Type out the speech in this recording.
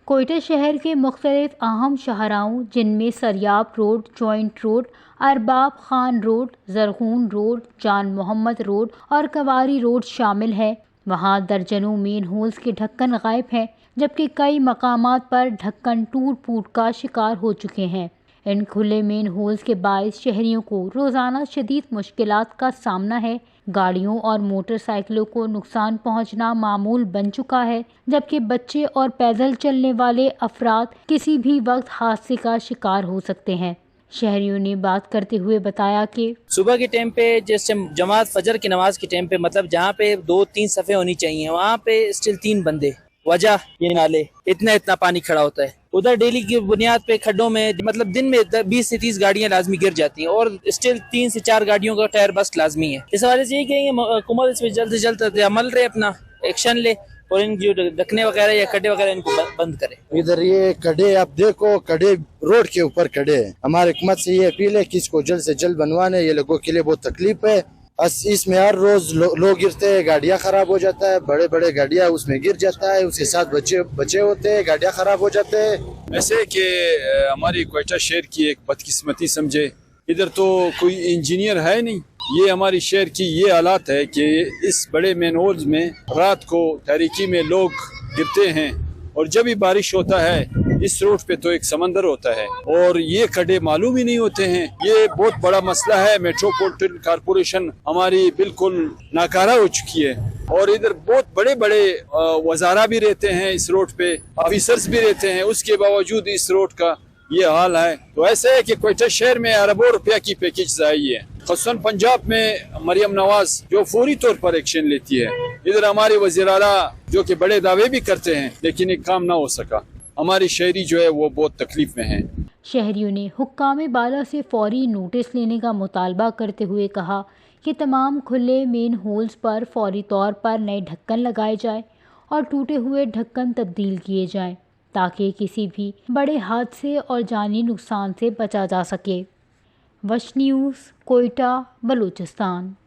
کوئٹہ شہر کے مختلف اہم شاہراہوں جن میں سریاب روڈ، جوائنٹ روڈ، ارباب خان روڈ، زرغون روڈ، جان محمد روڈ اور کواری روڈ شامل ہے، وہاں درجنوں مین ہولز کے ڈھکن غائب ہیں، جبکہ کئی مقامات پر ڈھکن ٹوٹ پھوٹ کا شکار ہو چکے ہیں۔ ان کھلے مین ہولز کے باعث شہریوں کو روزانہ شدید مشکلات کا سامنا ہے۔ گاڑیوں اور موٹر سائیکلوں کو نقصان پہنچنا معمول بن چکا ہے، جبکہ بچے اور پیدل چلنے والے افراد کسی بھی وقت حادثے کا شکار ہو سکتے ہیں۔ شہریوں نے بات کرتے ہوئے بتایا کہ صبح کے ٹائم پہ جیسے جماعت فجر کی نماز کے ٹائم پہ مطلب جہاں پہ 2-3 صفیں ہونی چاہیے وہاں پہ اسٹل 3 بندے، وجہ یہ نالے اتنا پانی کھڑا ہوتا ہے۔ ادھر ڈیلی کی بنیاد پہ کھڈوں میں مطلب دن میں 20 سے 30 گاڑیاں لازمی گر جاتی ہیں اور اسٹل 3 سے 4 گاڑیوں کا ٹائر بس لازمی ہے۔ اس حوالے سے یہ کہیں گے حکومت اس پہ جلد سے جلد عمل رہے، اپنا ایکشن لے اور ان جو ڈھکنے وغیرہ یا کھڈے وغیرہ ان کو بند کرے۔ ادھر یہ کھڈے آپ دیکھو، کھڈے روڈ کے اوپر کھڈے ہیں۔ ہماری حکومت سے یہ اپیل ہے کہ اس کو جلد سے جلد بنوانے، یہ لوگوں کے لیے بہت تکلیف ہے۔ اس میں ہر روز لوگ گرتے ہیں، گاڑیاں خراب ہو جاتا ہے، بڑے گاڑیاں اس میں گر جاتا ہے، اس کے ساتھ بچے ہوتے ہیں، گاڑیاں خراب ہو جاتے ہیں۔ ایسے کہ ہماری کوئٹہ شہر کی ایک بدقسمتی سمجھے، ادھر تو کوئی انجینئر ہے نہیں۔ یہ ہماری شہر کی یہ حالات ہے کہ اس بڑے مین ہولز میں رات کو تاریکی میں لوگ گرتے ہیں، اور جب بھی بارش ہوتا ہے اس روڈ پہ تو ایک سمندر ہوتا ہے اور یہ کھڈے معلوم ہی نہیں ہوتے ہیں۔ یہ بہت بڑا مسئلہ ہے۔ میٹروپولیٹن کارپوریشن ہماری بالکل ناکارہ ہو چکی ہے، اور ادھر بہت بڑے وزراء بھی رہتے ہیں اس روڈ پہ، آفیسرز بھی رہتے ہیں، اس کے باوجود اس روڈ کا یہ حال ہے۔ تو ایسا ہے کہ کوئٹہ شہر میں اربوں روپیہ کی پیکیج آئی ہے، خصوصاً پنجاب میں مریم نواز جو فوری طور پر ایکشن لیتی ہے۔ ادھر ہمارے وزیر اعلیٰ جو کہ بڑے دعوے بھی کرتے ہیں لیکن ایک کام نہ ہو سکا۔ ہماری شہری جو ہے وہ بہت تکلیف میں ہیں۔ شہریوں نے حکام بالا سے فوری نوٹس لینے کا مطالبہ کرتے ہوئے کہا کہ تمام کھلے مین ہولز پر فوری طور پر نئے ڈھکن لگائے جائیں اور ٹوٹے ہوئے ڈھکن تبدیل کیے جائیں تاکہ کسی بھی بڑے حادثے اور جانی نقصان سے بچا جا سکے۔ وش نیوز، کوئٹہ، بلوچستان۔